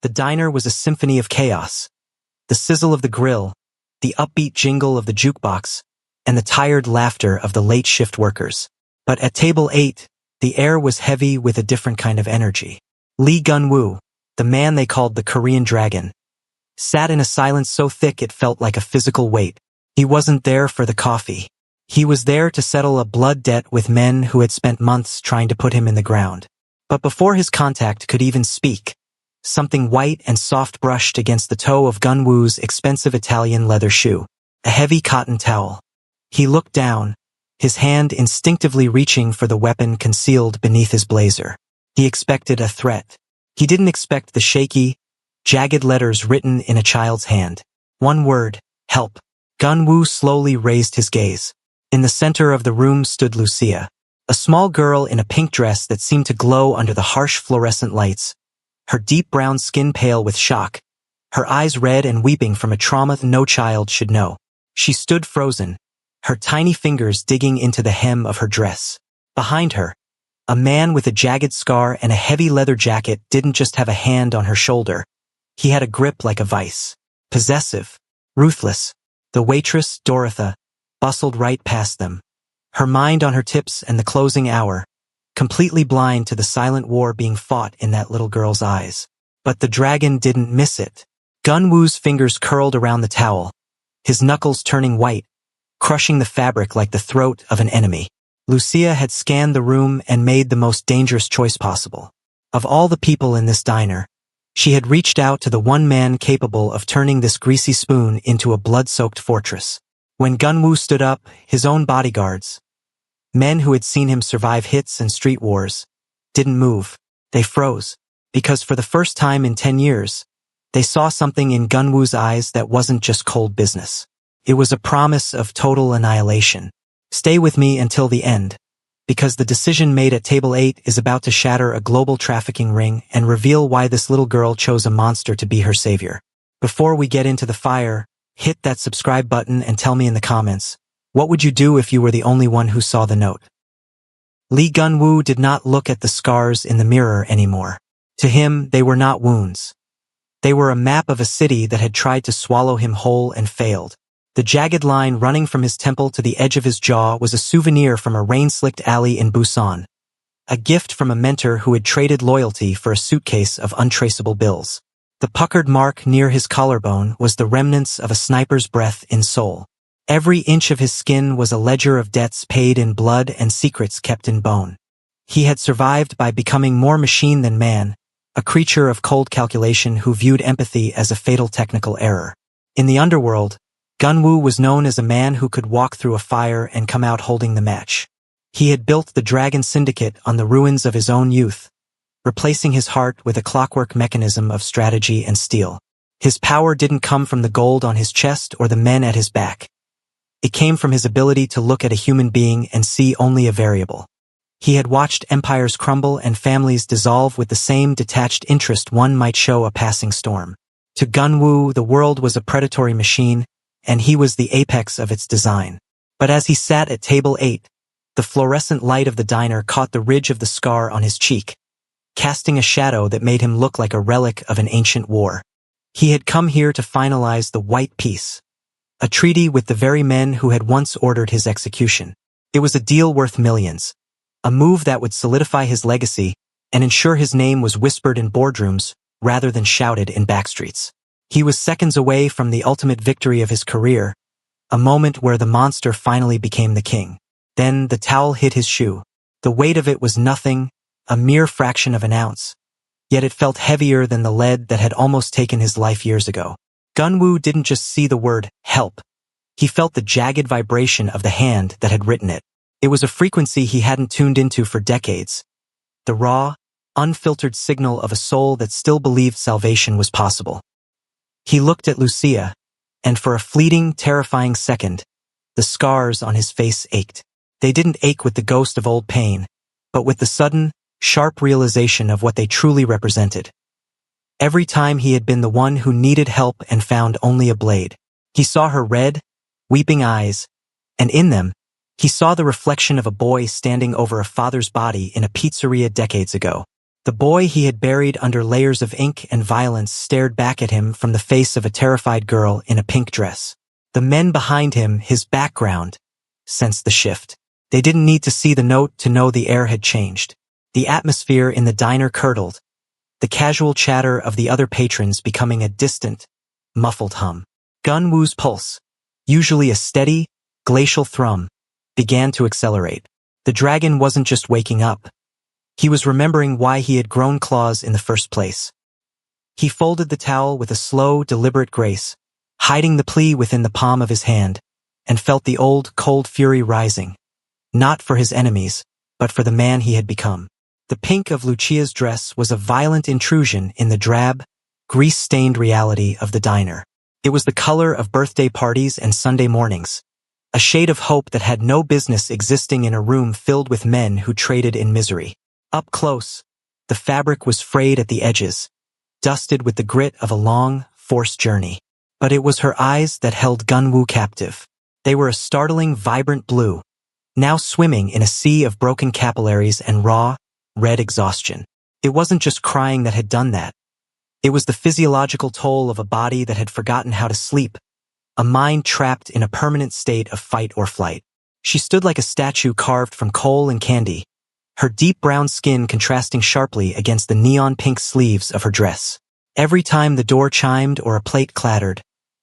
The diner was a symphony of chaos. The sizzle of the grill, the upbeat jingle of the jukebox, and the tired laughter of the late shift workers. But at table 8, the air was heavy with a different kind of energy. Lee Gun-woo, the man they called the Korean Dragon, sat in a silence so thick it felt like a physical weight. He wasn't there for the coffee. He was there to settle a blood debt with men who had spent months trying to put him in the ground. But before his contact could even speak, something white and soft brushed against the toe of Gun-woo's expensive Italian leather shoe, a heavy cotton towel. He looked down, his hand instinctively reaching for the weapon concealed beneath his blazer. He expected a threat. He didn't expect the shaky, jagged letters written in a child's hand. One word, help. Gun-woo slowly raised his gaze. In the center of the room stood Lucia, a small girl in a pink dress that seemed to glow under the harsh fluorescent lights, her deep brown skin pale with shock, her eyes red and weeping from a trauma no child should know. She stood frozen, her tiny fingers digging into the hem of her dress. Behind her, a man with a jagged scar and a heavy leather jacket didn't just have a hand on her shoulder. He had a grip like a vice. Possessive, ruthless. The waitress, Dorotha, bustled right past them, her mind on her tips and the closing hour, completely blind to the silent war being fought in that little girl's eyes. But the dragon didn't miss it. Gun-woo's fingers curled around the towel, his knuckles turning white, crushing the fabric like the throat of an enemy. Lucia had scanned the room and made the most dangerous choice possible. Of all the people in this diner, she had reached out to the one man capable of turning this greasy spoon into a blood-soaked fortress. When Gun-woo stood up, his own bodyguards, men who had seen him survive hits and street wars, didn't move. They froze, because for the first time in 10 years, they saw something in Gun-woo's eyes that wasn't just cold business. It was a promise of total annihilation. Stay with me until the end, because the decision made at table 8 is about to shatter a global trafficking ring and reveal why this little girl chose a monster to be her savior. Before we get into the fire, hit that subscribe button and tell me in the comments, what would you do if you were the only one who saw the note? Lee Gun-woo did not look at the scars in the mirror anymore. To him, they were not wounds. They were a map of a city that had tried to swallow him whole and failed. The jagged line running from his temple to the edge of his jaw was a souvenir from a rain-slicked alley in Busan, a gift from a mentor who had traded loyalty for a suitcase of untraceable bills. The puckered mark near his collarbone was the remnants of a sniper's breath in Seoul. Every inch of his skin was a ledger of debts paid in blood and secrets kept in bone. He had survived by becoming more machine than man, a creature of cold calculation who viewed empathy as a fatal technical error. In the underworld, Gun-woo was known as a man who could walk through a fire and come out holding the match. He had built the Dragon Syndicate on the ruins of his own youth, replacing his heart with a clockwork mechanism of strategy and steel. His power didn't come from the gold on his chest or the men at his back. It came from his ability to look at a human being and see only a variable. He had watched empires crumble and families dissolve with the same detached interest one might show a passing storm. To Gun-woo, the world was a predatory machine, and he was the apex of its design. But as he sat at table 8, the fluorescent light of the diner caught the ridge of the scar on his cheek, casting a shadow that made him look like a relic of an ancient war. He had come here to finalize the White Peace, a treaty with the very men who had once ordered his execution. It was a deal worth millions, a move that would solidify his legacy and ensure his name was whispered in boardrooms rather than shouted in backstreets. He was seconds away from the ultimate victory of his career, a moment where the monster finally became the king. Then the towel hit his shoe. The weight of it was nothing, a mere fraction of an ounce. Yet it felt heavier than the lead that had almost taken his life years ago. Gun-woo didn't just see the word, help. He felt the jagged vibration of the hand that had written it. It was a frequency he hadn't tuned into for decades. The raw, unfiltered signal of a soul that still believed salvation was possible. He looked at Lucia, and for a fleeting, terrifying second, the scars on his face ached. They didn't ache with the ghost of old pain, but with the sudden, sharp realization of what they truly represented. Every time he had been the one who needed help and found only a blade. He saw her red, weeping eyes, and in them, he saw the reflection of a boy standing over a father's body in a pizzeria decades ago. The boy he had buried under layers of ink and violence stared back at him from the face of a terrified girl in a pink dress. The men behind him, his background, sensed the shift. They didn't need to see the note to know the air had changed. The atmosphere in the diner curdled, the casual chatter of the other patrons becoming a distant, muffled hum. Gun-Woo's pulse, usually a steady, glacial thrum, began to accelerate. The dragon wasn't just waking up. He was remembering why he had grown claws in the first place. He folded the towel with a slow, deliberate grace, hiding the plea within the palm of his hand, and felt the old, cold fury rising, not for his enemies, but for the man he had become. The pink of Lucia's dress was a violent intrusion in the drab, grease-stained reality of the diner. It was the color of birthday parties and Sunday mornings, a shade of hope that had no business existing in a room filled with men who traded in misery. Up close, the fabric was frayed at the edges, dusted with the grit of a long, forced journey. But it was her eyes that held Gun-Woo captive. They were a startling, vibrant blue, now swimming in a sea of broken capillaries and raw, red exhaustion. It wasn't just crying that had done that. It was the physiological toll of a body that had forgotten how to sleep, a mind trapped in a permanent state of fight or flight. She stood like a statue carved from coal and candy, her deep brown skin contrasting sharply against the neon pink sleeves of her dress. Every time the door chimed or a plate clattered,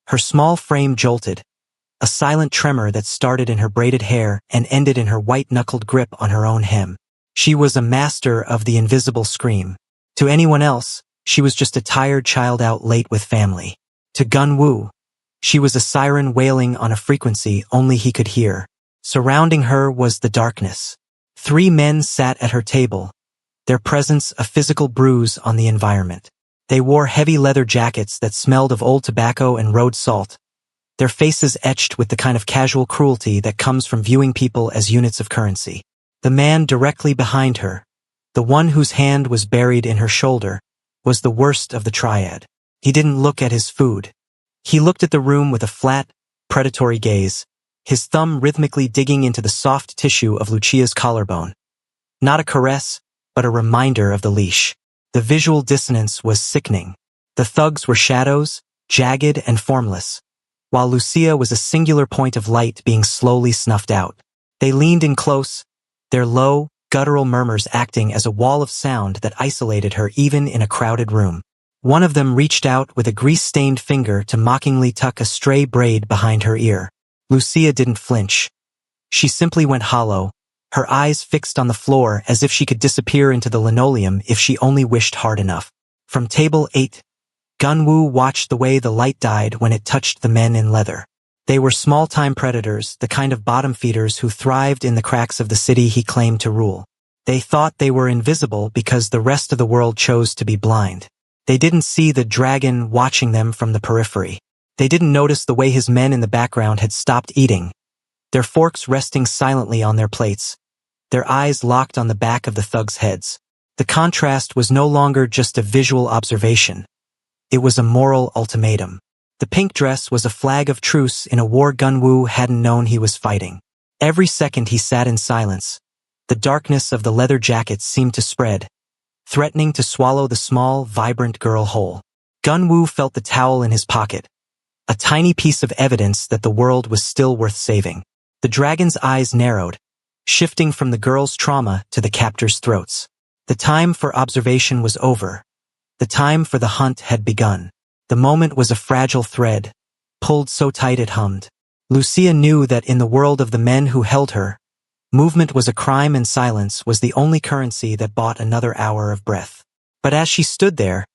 her small frame jolted, a silent tremor that started in her braided hair and ended in her white-knuckled grip on her own hem. She was a master of the invisible scream. To anyone else, she was just a tired child out late with family. To Gun-Woo, she was a siren wailing on a frequency only he could hear. Surrounding her was the darkness. 3 men sat at her table, their presence a physical bruise on the environment. They wore heavy leather jackets that smelled of old tobacco and road salt, their faces etched with the kind of casual cruelty that comes from viewing people as units of currency. The man directly behind her, the one whose hand was buried in her shoulder, was the worst of the triad. He didn't look at his food. He looked at the room with a flat, predatory gaze, his thumb rhythmically digging into the soft tissue of Lucia's collarbone. Not a caress, but a reminder of the leash. The visual dissonance was sickening. The thugs were shadows, jagged and formless, while Lucia was a singular point of light being slowly snuffed out. They leaned in close, their low, guttural murmurs acting as a wall of sound that isolated her even in a crowded room. One of them reached out with a grease-stained finger to mockingly tuck a stray braid behind her ear. Lucia didn't flinch. She simply went hollow, her eyes fixed on the floor as if she could disappear into the linoleum if she only wished hard enough. From table 8, Gun-Woo watched the way the light died when it touched the men in leather. They were small-time predators, the kind of bottom-feeders who thrived in the cracks of the city he claimed to rule. They thought they were invisible because the rest of the world chose to be blind. They didn't see the dragon watching them from the periphery. They didn't notice the way his men in the background had stopped eating, their forks resting silently on their plates, their eyes locked on the back of the thugs' heads. The contrast was no longer just a visual observation. It was a moral ultimatum. The pink dress was a flag of truce in a war Gun-Woo hadn't known he was fighting. Every second he sat in silence, the darkness of the leather jacket seemed to spread, threatening to swallow the small, vibrant girl whole. Gun-Woo felt the towel in his pocket, a tiny piece of evidence that the world was still worth saving. The dragon's eyes narrowed, shifting from the girl's trauma to the captors' throats. The time for observation was over. The time for the hunt had begun. The moment was a fragile thread, pulled so tight it hummed. Lucia knew that in the world of the men who held her, movement was a crime and silence was the only currency that bought another hour of breath. But as she stood there,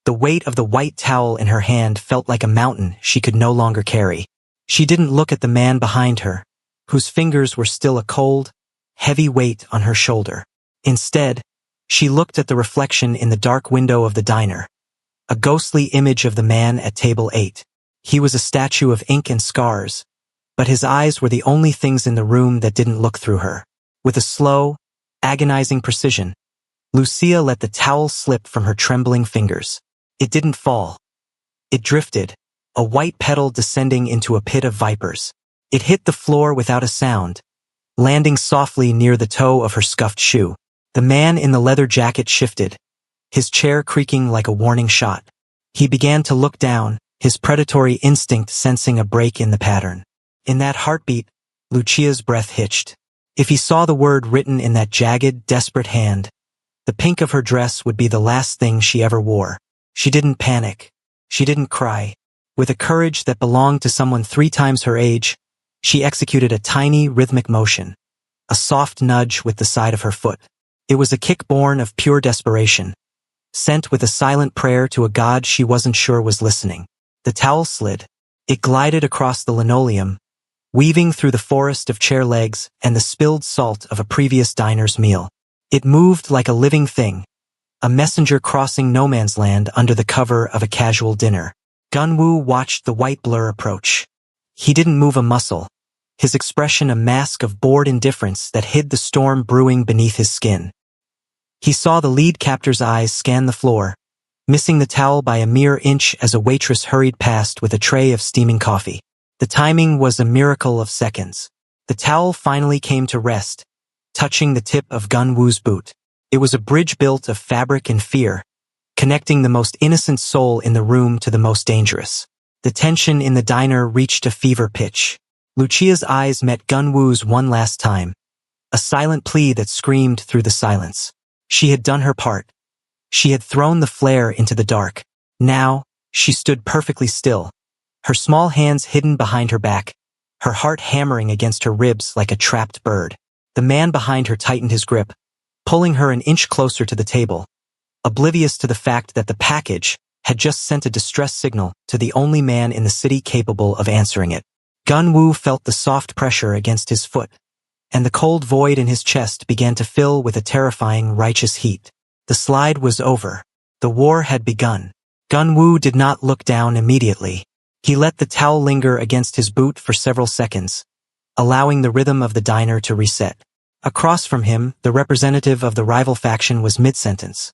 the weight of the white towel in her hand felt like a mountain she could no longer carry. She didn't look at the man behind her, whose fingers were still a cold, heavy weight on her shoulder. Instead, she looked at the reflection in the dark window of the diner, a ghostly image of the man at table 8. He was a statue of ink and scars, but his eyes were the only things in the room that didn't look through her. With a slow, agonizing precision, Lucia let the towel slip from her trembling fingers. It didn't fall. It drifted, a white petal descending into a pit of vipers. It hit the floor without a sound, landing softly near the toe of her scuffed shoe. The man in the leather jacket shifted, his chair creaking like a warning shot. He began to look down, his predatory instinct sensing a break in the pattern. In that heartbeat, Lucia's breath hitched. If he saw the word written in that jagged, desperate hand, the pink of her dress would be the last thing she ever wore. She didn't panic. She didn't cry. With a courage that belonged to someone 3 times her age, she executed a tiny, rhythmic motion, a soft nudge with the side of her foot. It was a kick born of pure desperation, sent with a silent prayer to a god she wasn't sure was listening. The towel slid. It glided across the linoleum, weaving through the forest of chair legs and the spilled salt of a previous diner's meal. It moved like a living thing, a messenger crossing no man's land under the cover of a casual dinner. Gunwoo watched the white blur approach. He didn't move a muscle, his expression a mask of bored indifference that hid the storm brewing beneath his skin. He saw the lead captor's eyes scan the floor, missing the towel by a mere inch as a waitress hurried past with a tray of steaming coffee. The timing was a miracle of seconds. The towel finally came to rest, touching the tip of Gunwoo's boot. It was a bridge built of fabric and fear, connecting the most innocent soul in the room to the most dangerous. The tension in the diner reached a fever pitch. Lucia's eyes met Gunwoo's one last time, a silent plea that screamed through the silence. She had done her part. She had thrown the flare into the dark. Now, she stood perfectly still, her small hands hidden behind her back, her heart hammering against her ribs like a trapped bird. The man behind her tightened his grip, pulling her an inch closer to the table, oblivious to the fact that the package had just sent a distress signal to the only man in the city capable of answering it. Gunwoo felt the soft pressure against his foot, and the cold void in his chest began to fill with a terrifying righteous heat. The slide was over. The war had begun. Gunwoo did not look down immediately. He let the towel linger against his boot for several seconds, allowing the rhythm of the diner to reset. Across from him, the representative of the rival faction was mid-sentence,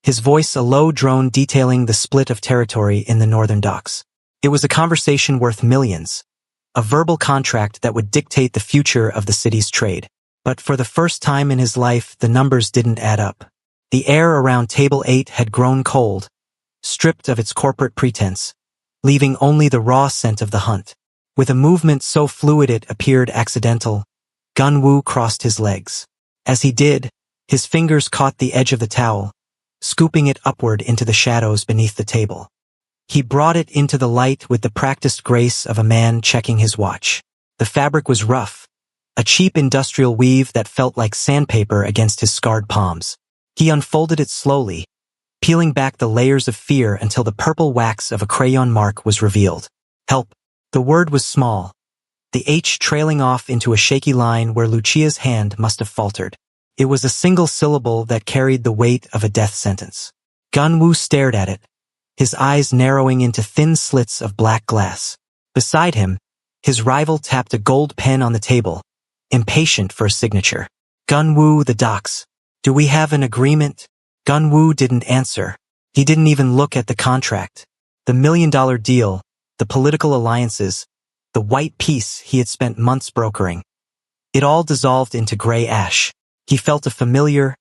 his voice a low drone detailing the split of territory in the northern docks. It was a conversation worth millions, a verbal contract that would dictate the future of the city's trade. But for the first time in his life, the numbers didn't add up. The air around table 8 had grown cold, stripped of its corporate pretense, leaving only the raw scent of the hunt. With a movement so fluid it appeared accidental, Gunwoo crossed his legs. As he did, his fingers caught the edge of the towel, scooping it upward into the shadows beneath the table. He brought it into the light with the practiced grace of a man checking his watch. The fabric was rough, a cheap industrial weave that felt like sandpaper against his scarred palms. He unfolded it slowly, peeling back the layers of fear until the purple wax of a crayon mark was revealed. Help. The word was small, the H trailing off into a shaky line where Lucia's hand must have faltered. It was a single syllable that carried the weight of a death sentence. Gunwoo stared at it, his eyes narrowing into thin slits of black glass. Beside him, his rival tapped a gold pen on the table, impatient for a signature. Gunwoo, the docks. Do we have an agreement? Gunwoo didn't answer. He didn't even look at the contract. The $1 million deal, the political alliances, the white peace he had spent months brokering. It all dissolved into gray ash. He felt a familiar,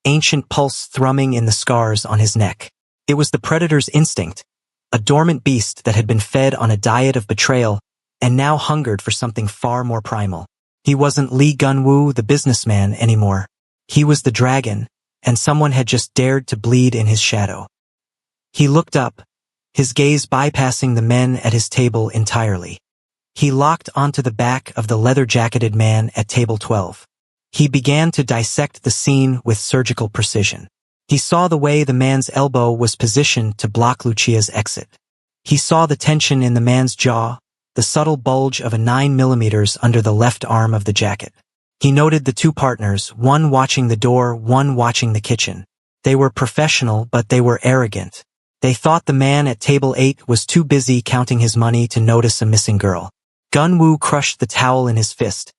ancient pulse thrumming in the scars on his neck. It was the predator's instinct, a dormant beast that had been fed on a diet of betrayal and now hungered for something far more primal. He wasn't Lee Gunwoo, the businessman, anymore. He was the dragon, and someone had just dared to bleed in his shadow. He looked up, his gaze bypassing the men at his table entirely. He locked onto the back of the leather-jacketed man at table 12. He began to dissect the scene with surgical precision. He saw the way the man's elbow was positioned to block Lucia's exit. He saw the tension in the man's jaw, the subtle bulge of a 9mm under the left arm of the jacket. He noted the two partners, one watching the door, one watching the kitchen. They were professional, but they were arrogant. They thought the man at table 8 was too busy counting his money to notice a missing girl. Gunwoo crushed the towel in his fist,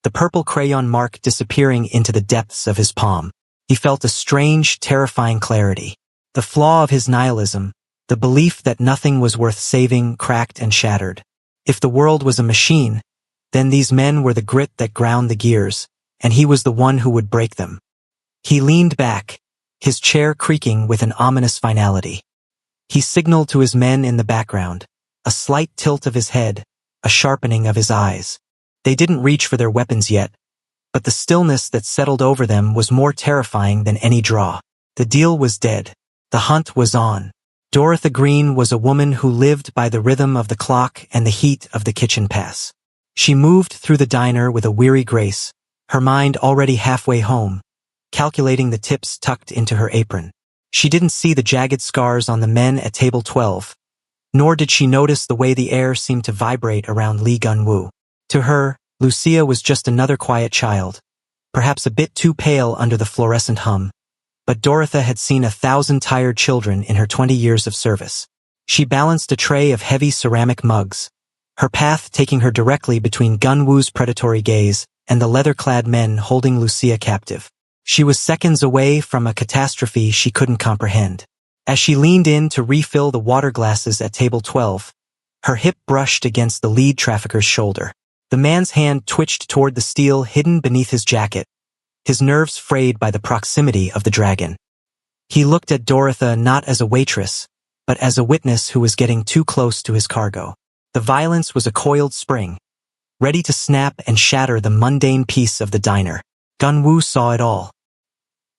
the purple crayon mark disappearing into the depths of his palm. He felt a strange, terrifying clarity. The flaw of his nihilism, the belief that nothing was worth saving, cracked and shattered. If the world was a machine, then these men were the grit that ground the gears, and he was the one who would break them. He leaned back, his chair creaking with an ominous finality. He signaled to his men in the background, a slight tilt of his head, a sharpening of his eyes. They didn't reach for their weapons yet, but the stillness that settled over them was more terrifying than any draw. The deal was dead. The hunt was on. Dorothy Green was a woman who lived by the rhythm of the clock and the heat of the kitchen pass. She moved through the diner with a weary grace, her mind already halfway home, calculating the tips tucked into her apron. She didn't see the jagged scars on the men at table 12, nor did she notice the way the air seemed to vibrate around Lee Gun-woo. To her, Lucia was just another quiet child, perhaps a bit too pale under the fluorescent hum, but Dorothy had seen 1,000 tired children in her 20 years of service. She balanced a tray of heavy ceramic mugs, her path taking her directly between Gun-woo's predatory gaze and the leather-clad men holding Lucia captive. She was seconds away from a catastrophe she couldn't comprehend. As she leaned in to refill the water glasses at table 12, her hip brushed against the lead trafficker's shoulder. The man's hand twitched toward the steel hidden beneath his jacket, his nerves frayed by the proximity of the dragon. He looked at Dorothy not as a waitress, but as a witness who was getting too close to his cargo. The violence was a coiled spring, ready to snap and shatter the mundane peace of the diner. Gun-woo saw it all.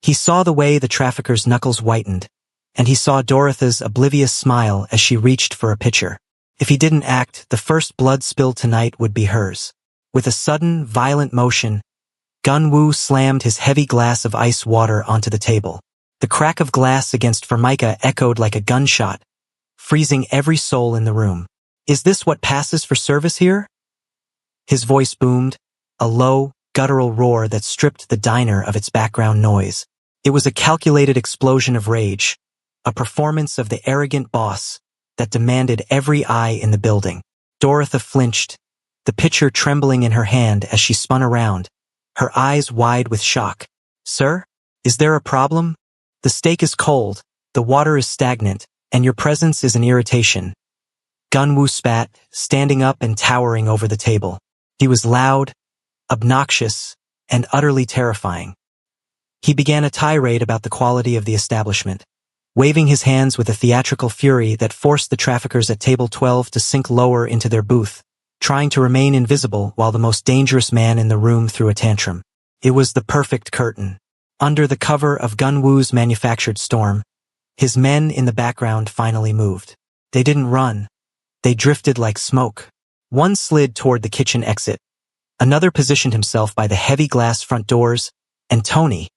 He saw the way the trafficker's knuckles whitened, and he saw Dorothy's oblivious smile as she reached for a pitcher. If he didn't act, the first blood spill tonight would be hers. With a sudden, violent motion, Gun-woo slammed his heavy glass of ice water onto the table. The crack of glass against formica echoed like a gunshot, freezing every soul in the room. "Is this what passes for service here?" His voice boomed, a low, guttural roar that stripped the diner of its background noise. It was a calculated explosion of rage, a performance of the arrogant boss that demanded every eye in the building. Dorothy flinched, the pitcher trembling in her hand as she spun around, her eyes wide with shock. "Sir? Is there a problem? The steak is cold, the water is stagnant, and your presence is an irritation." Gun-woo spat, standing up and towering over the table. He was loud, obnoxious, and utterly terrifying. He began a tirade about the quality of the establishment, waving his hands with a theatrical fury that forced the traffickers at table 12 to sink lower into their booth, trying to remain invisible while the most dangerous man in the room threw a tantrum. It was the perfect curtain. Under the cover of Gun-woo's manufactured storm, his men in the background finally moved. They didn't run. They drifted like smoke. One slid toward the kitchen exit. Another positioned himself by the heavy glass front doors, and Tony,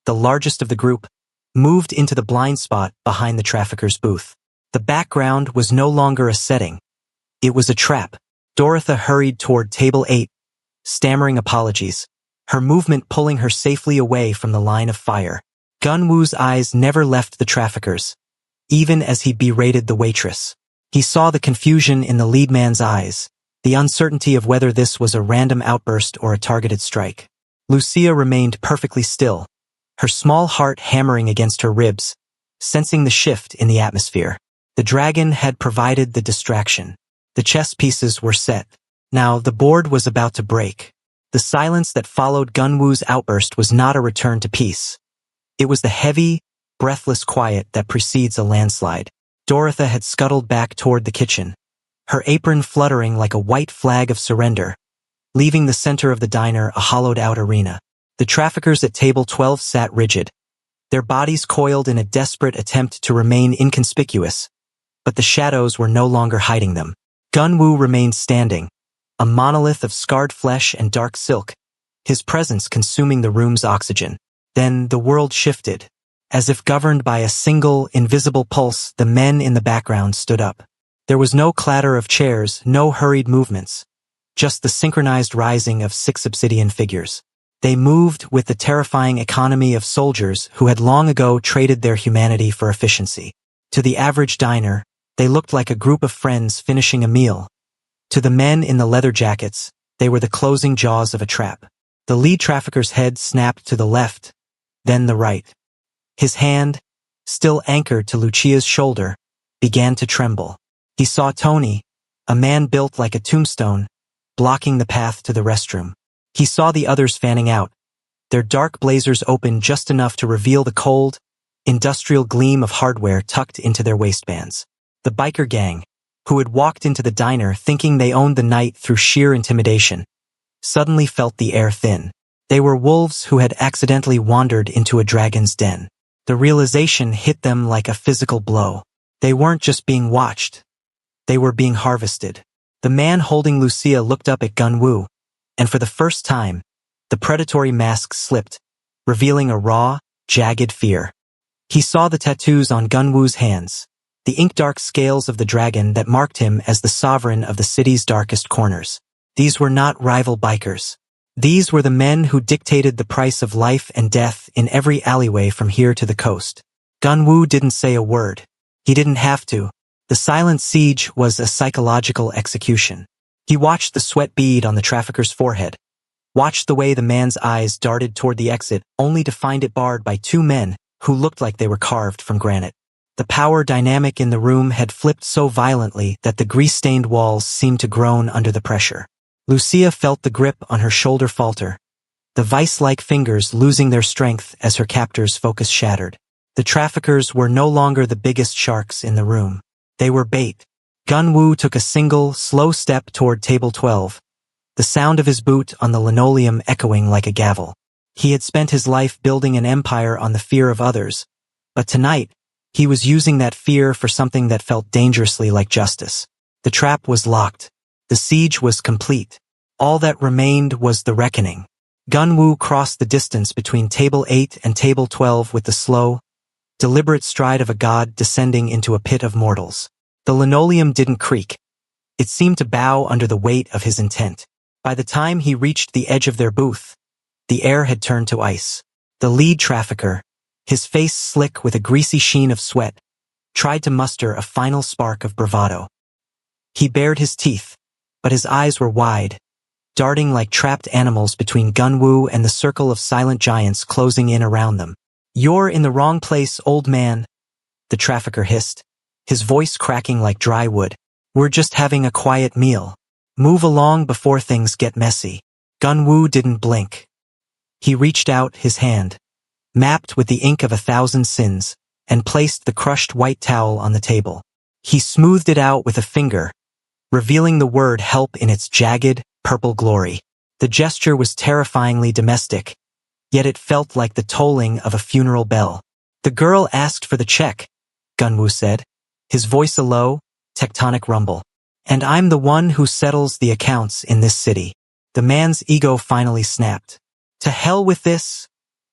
the largest of the group, moved into the blind spot behind the trafficker's booth. The background was no longer a setting. It was a trap. Dorothy hurried toward table 8, stammering apologies, her movement pulling her safely away from the line of fire. Gun-woo's eyes never left the traffickers, even as he berated the waitress. He saw the confusion in the lead man's eyes, the uncertainty of whether this was a random outburst or a targeted strike. Lucia remained perfectly still, her small heart hammering against her ribs, sensing the shift in the atmosphere. The dragon had provided the distraction. The chess pieces were set. Now the board was about to break. The silence that followed Gun-woo's outburst was not a return to peace. It was the heavy, breathless quiet that precedes a landslide. Dorothy had scuttled back toward the kitchen, her apron fluttering like a white flag of surrender, leaving the center of the diner a hollowed-out arena. The traffickers at table 12 sat rigid, their bodies coiled in a desperate attempt to remain inconspicuous, but the shadows were no longer hiding them. Gun-woo remained standing, a monolith of scarred flesh and dark silk, his presence consuming the room's oxygen. Then the world shifted. As if governed by a single, invisible pulse, the men in the background stood up. There was no clatter of chairs, no hurried movements, just the synchronized rising of 6 obsidian figures. They moved with the terrifying economy of soldiers who had long ago traded their humanity for efficiency. To the average diner, they looked like a group of friends finishing a meal. To the men in the leather jackets, they were the closing jaws of a trap. The lead trafficker's head snapped to the left, then the right. His hand, still anchored to Lucia's shoulder, began to tremble. He saw Tony, a man built like a tombstone, blocking the path to the restroom. He saw the others fanning out, their dark blazers open just enough to reveal the cold, industrial gleam of hardware tucked into their waistbands. The biker gang, who had walked into the diner thinking they owned the night through sheer intimidation, suddenly felt the air thin. They were wolves who had accidentally wandered into a dragon's den. The realization hit them like a physical blow. They weren't just being watched. They were being harvested. The man holding Lucia looked up at Gunwoo, and for the first time, the predatory mask slipped, revealing a raw, jagged fear. He saw the tattoos on Gunwoo's hands, the ink-dark scales of the dragon that marked him as the sovereign of the city's darkest corners. These were not rival bikers. These were the men who dictated the price of life and death in every alleyway from here to the coast. Gunwoo didn't say a word. He didn't have to. The silent siege was a psychological execution. He watched the sweat bead on the trafficker's forehead, watched the way the man's eyes darted toward the exit, only to find it barred by two men who looked like they were carved from granite. The power dynamic in the room had flipped so violently that the grease-stained walls seemed to groan under the pressure. Lucia felt the grip on her shoulder falter, the vice-like fingers losing their strength as her captor's focus shattered. The traffickers were no longer the biggest sharks in the room. They were bait. Gunwoo took a single, slow step toward table 12, the sound of his boot on the linoleum echoing like a gavel. He had spent his life building an empire on the fear of others, but tonight, he was using that fear for something that felt dangerously like justice. The trap was locked. The siege was complete. All that remained was the reckoning. Gunwoo crossed the distance between table 8 and table 12 with the slow, deliberate stride of a god descending into a pit of mortals. The linoleum didn't creak. It seemed to bow under the weight of his intent. By the time he reached the edge of their booth, the air had turned to ice. The lead trafficker, his face slick with a greasy sheen of sweat, tried to muster a final spark of bravado. He bared his teeth, but his eyes were wide, darting like trapped animals between Gunwoo and the circle of silent giants closing in around them. "You're in the wrong place, old man," the trafficker hissed, his voice cracking like dry wood. "We're just having a quiet meal. Move along before things get messy." Gunwoo didn't blink. He reached out his hand, mapped with the ink of 1,000 sins, and placed the crushed white towel on the table. He smoothed it out with a finger, revealing the word help in its jagged, purple glory. The gesture was terrifyingly domestic, yet it felt like the tolling of a funeral bell. "The girl asked for the check," Gunwoo said, his voice a low, tectonic rumble. "And I'm the one who settles the accounts in this city." The man's ego finally snapped. "To hell with this,"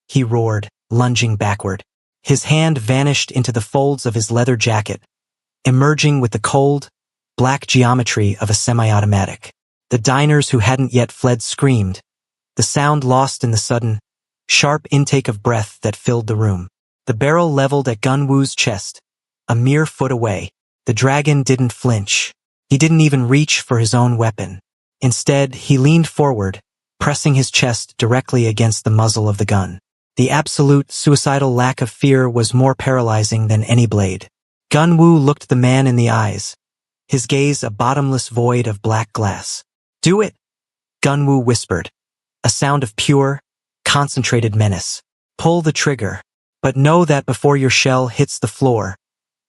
he roared, lunging backward. His hand vanished into the folds of his leather jacket, emerging with the cold, black geometry of a semi-automatic. The diners who hadn't yet fled screamed, the sound lost in the sudden, sharp intake of breath that filled the room. The barrel leveled at Gunwoo's chest, a mere foot away. The dragon didn't flinch. He didn't even reach for his own weapon. Instead, he leaned forward, pressing his chest directly against the muzzle of the gun. The absolute, suicidal lack of fear was more paralyzing than any blade. Gunwoo looked the man in the eyes, his gaze a bottomless void of black glass. "Do it," Gunwoo whispered, a sound of pure, concentrated menace. "Pull the trigger. But know that before your shell hits the floor,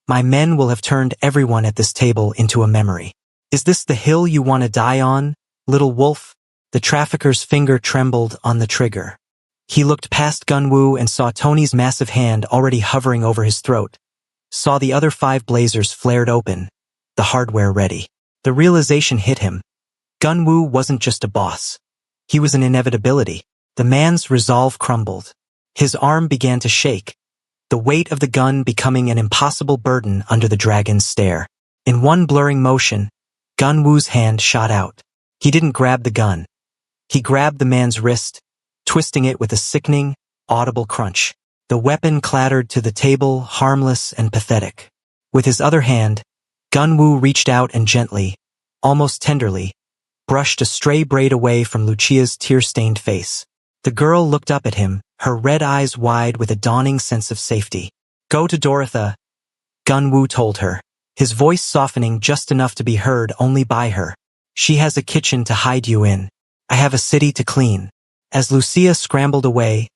my men will have turned everyone at this table into a memory. Is this the hill you want to die on, little wolf?" The trafficker's finger trembled on the trigger. He looked past Gunwoo and saw Tony's massive hand already hovering over his throat, saw the other 5 blazers flared open, the hardware ready. The realization hit him. Gunwoo wasn't just a boss. He was an inevitability. The man's resolve crumbled. His arm began to shake, the weight of the gun becoming an impossible burden under the dragon's stare. In one blurring motion, Gunwoo's hand shot out. He didn't grab the gun. He grabbed the man's wrist, twisting it with a sickening, audible crunch. The weapon clattered to the table, harmless and pathetic. With his other hand, Gunwoo reached out and gently, almost tenderly, brushed a stray braid away from Lucia's tear-stained face. The girl looked up at him, her red eyes wide with a dawning sense of safety. "Go to Dorotha," Gunwoo told her, his voice softening just enough to be heard only by her. "She has a kitchen to hide you in. I have a city to clean." As Lucia scrambled away,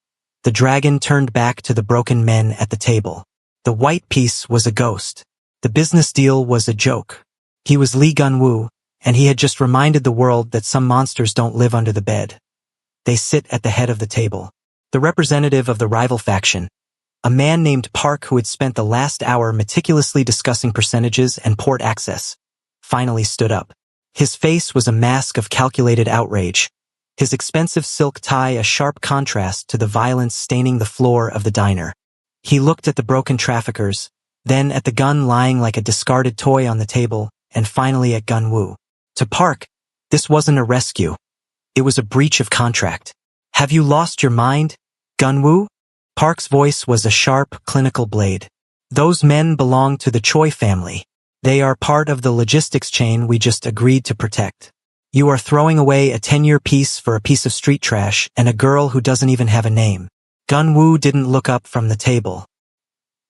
The dragon turned back to the broken men at the table. The white piece was a ghost. The business deal was a joke. He was Lee Gun-woo, and he had just reminded the world that some monsters don't live under the bed. They sit at the head of the table. The representative of the rival faction, a man named Park who had spent the last hour meticulously discussing percentages and port access, finally stood up. His face was a mask of calculated outrage, his expensive silk tie a sharp contrast to the violence staining the floor of the diner. He looked at the broken traffickers, then at the gun lying like a discarded toy on the table, and finally at Gun-woo. To Park, this wasn't a rescue. It was a breach of contract. Have you lost your mind, Gun-woo? Park's voice was a sharp, clinical blade. Those men belong to the Choi family. They are part of the logistics chain we just agreed to protect. You are throwing away a 10-year piece for a piece of street trash and a girl who doesn't even have a name. Gun-woo didn't look up from the table.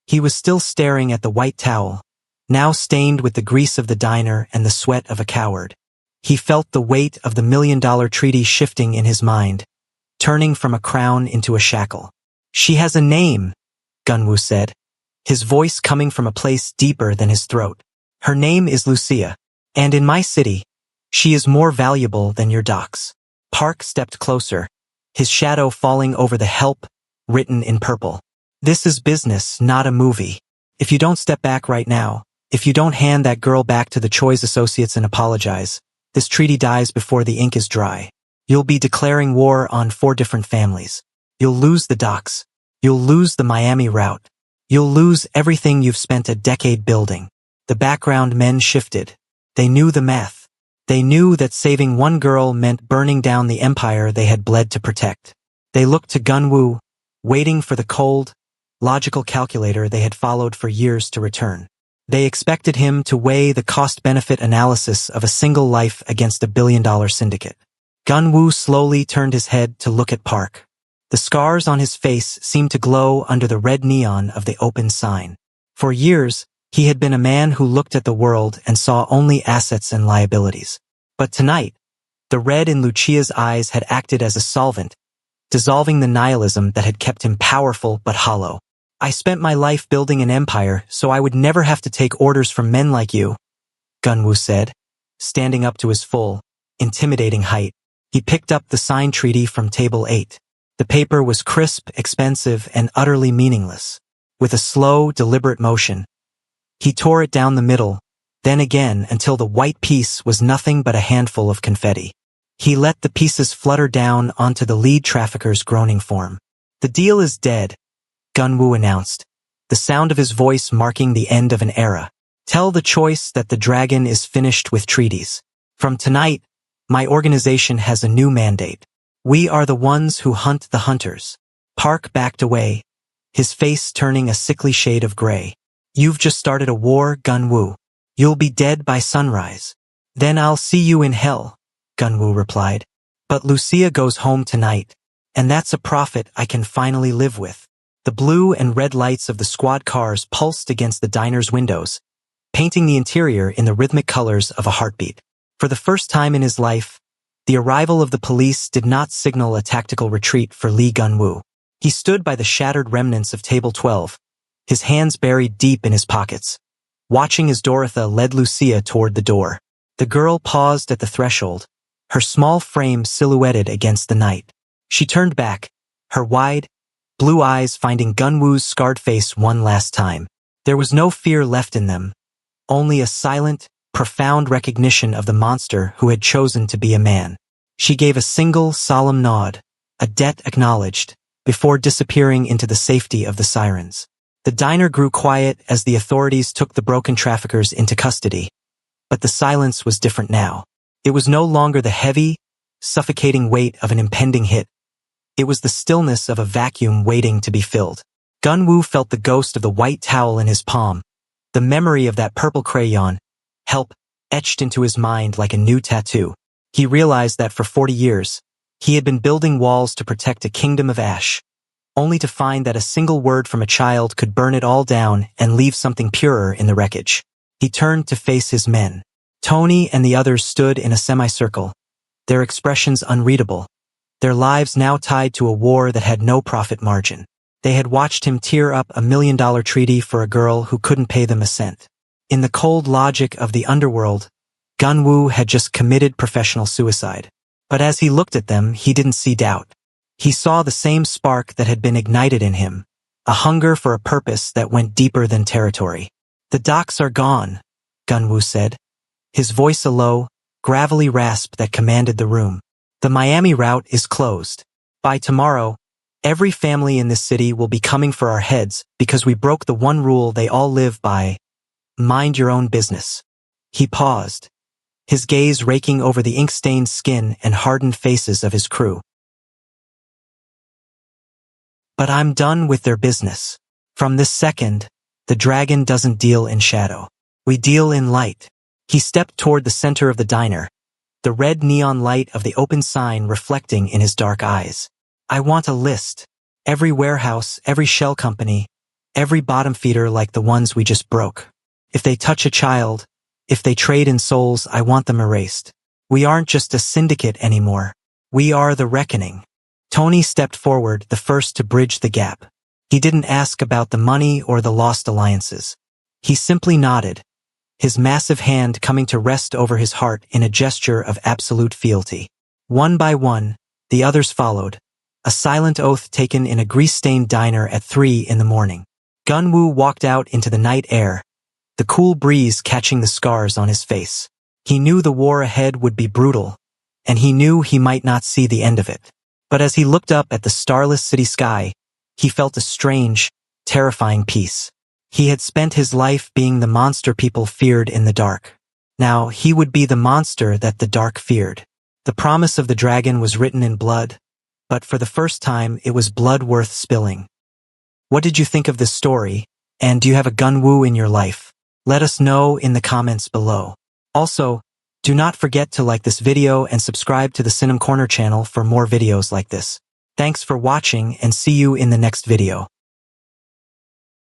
He was still staring at the white towel, now stained with the grease of the diner and the sweat of a coward. He felt the weight of the $1 million treaty shifting in his mind, turning from a crown into a shackle. She has a name, Gun-woo said, his voice coming from a place deeper than his throat. Her name is Lucia, and in my city, she is more valuable than your docks. Park stepped closer, his shadow falling over the help written in purple. This is business, not a movie. If you don't step back right now, if you don't hand that girl back to the Choi's associates and apologize, this treaty dies before the ink is dry. You'll be declaring war on 4 different families. You'll lose the docks. You'll lose the Miami route. You'll lose everything you've spent a decade building. The background men shifted. They knew the math. They knew that saving one girl meant burning down the empire they had bled to protect. They looked to Gun-woo, waiting for the cold, logical calculator they had followed for years to return. They expected him to weigh the cost-benefit analysis of a single life against a billion-dollar syndicate. Gun-woo slowly turned his head to look at Park. The scars on his face seemed to glow under the red neon of the open sign. For years, he had been a man who looked at the world and saw only assets and liabilities. But tonight, the red in Lucia's eyes had acted as a solvent, dissolving the nihilism that had kept him powerful but hollow. I spent my life building an empire so I would never have to take orders from men like you, Gun-woo said, standing up to his full, intimidating height. He picked up the signed treaty from table 8. The paper was crisp, expensive, and utterly meaningless. With a slow, deliberate motion, he tore it down the middle, then again until the white piece was nothing but a handful of confetti. He let the pieces flutter down onto the lead trafficker's groaning form. The deal is dead, Gun-woo announced, the sound of his voice marking the end of an era. Tell the Choice that the dragon is finished with treaties. From tonight, my organization has a new mandate. We are the ones who hunt the hunters. Park backed away, his face turning a sickly shade of gray. You've just started a war, Gun-woo. You'll be dead by sunrise. Then I'll see you in hell, Gun-woo replied. But Lucia goes home tonight, and that's a profit I can finally live with. The blue and red lights of the squad cars pulsed against the diner's windows, painting the interior in the rhythmic colors of a heartbeat. For the first time in his life, the arrival of the police did not signal a tactical retreat for Lee Gun-woo. He stood by the shattered remnants of Table 12, his hands buried deep in his pockets, watching as Dorotha led Lucia toward the door. The girl paused at the threshold, her small frame silhouetted against the night. She turned back, her wide, blue eyes finding Gun-woo's scarred face one last time. There was no fear left in them, only a silent, profound recognition of the monster who had chosen to be a man. She gave a single, solemn nod, a debt acknowledged, before disappearing into the safety of the sirens. The diner grew quiet as the authorities took the broken traffickers into custody. But the silence was different now. It was no longer the heavy, suffocating weight of an impending hit. It was the stillness of a vacuum waiting to be filled. Gun-woo felt the ghost of the white towel in his palm, the memory of that purple crayon, help, etched into his mind like a new tattoo. He realized that for 40 years, he had been building walls to protect a kingdom of ash, only to find that a single word from a child could burn it all down and leave something purer in the wreckage. He turned to face his men. Tony and the others stood in a semicircle, their expressions unreadable, their lives now tied to a war that had no profit margin. They had watched him tear up $1 million treaty for a girl who couldn't pay them a cent. In the cold logic of the underworld, Gunwoo had just committed professional suicide. But as he looked at them, he didn't see doubt. He saw the same spark that had been ignited in him, a hunger for a purpose that went deeper than territory. "The docks are gone," Gunwoo said, his voice a low, gravelly rasp that commanded the room. "The Miami route is closed. By tomorrow, every family in this city will be coming for our heads because we broke the one rule they all live by: mind your own business." He paused, his gaze raking over the ink-stained skin and hardened faces of his crew. "But I'm done with their business. From this second, the dragon doesn't deal in shadow. We deal in light." He stepped toward the center of the diner, the red neon light of the open sign reflecting in his dark eyes. "I want a list. Every warehouse, every shell company, every bottom feeder like the ones we just broke. If they touch a child, if they trade in souls, I want them erased. We aren't just a syndicate anymore. We are the reckoning." Tony stepped forward, the first to bridge the gap. He didn't ask about the money or the lost alliances. He simply nodded, his massive hand coming to rest over his heart in a gesture of absolute fealty. One by one, the others followed, a silent oath taken in a grease-stained diner at 3 in the morning. Gunwoo walked out into the night air, the cool breeze catching the scars on his face. He knew the war ahead would be brutal, and he knew he might not see the end of it. But as he looked up at the starless city sky, he felt a strange, terrifying peace. He had spent his life being the monster people feared in the dark. Now he would be the monster that the dark feared. The promise of the dragon was written in blood, but for the first time it was blood worth spilling. What did you think of this story, and do you have a Gunwoo in your life? Let us know in the comments below. Also, do not forget to like this video and subscribe to the Cinem Corner channel for more videos like this. Thanks for watching and see you in the next video.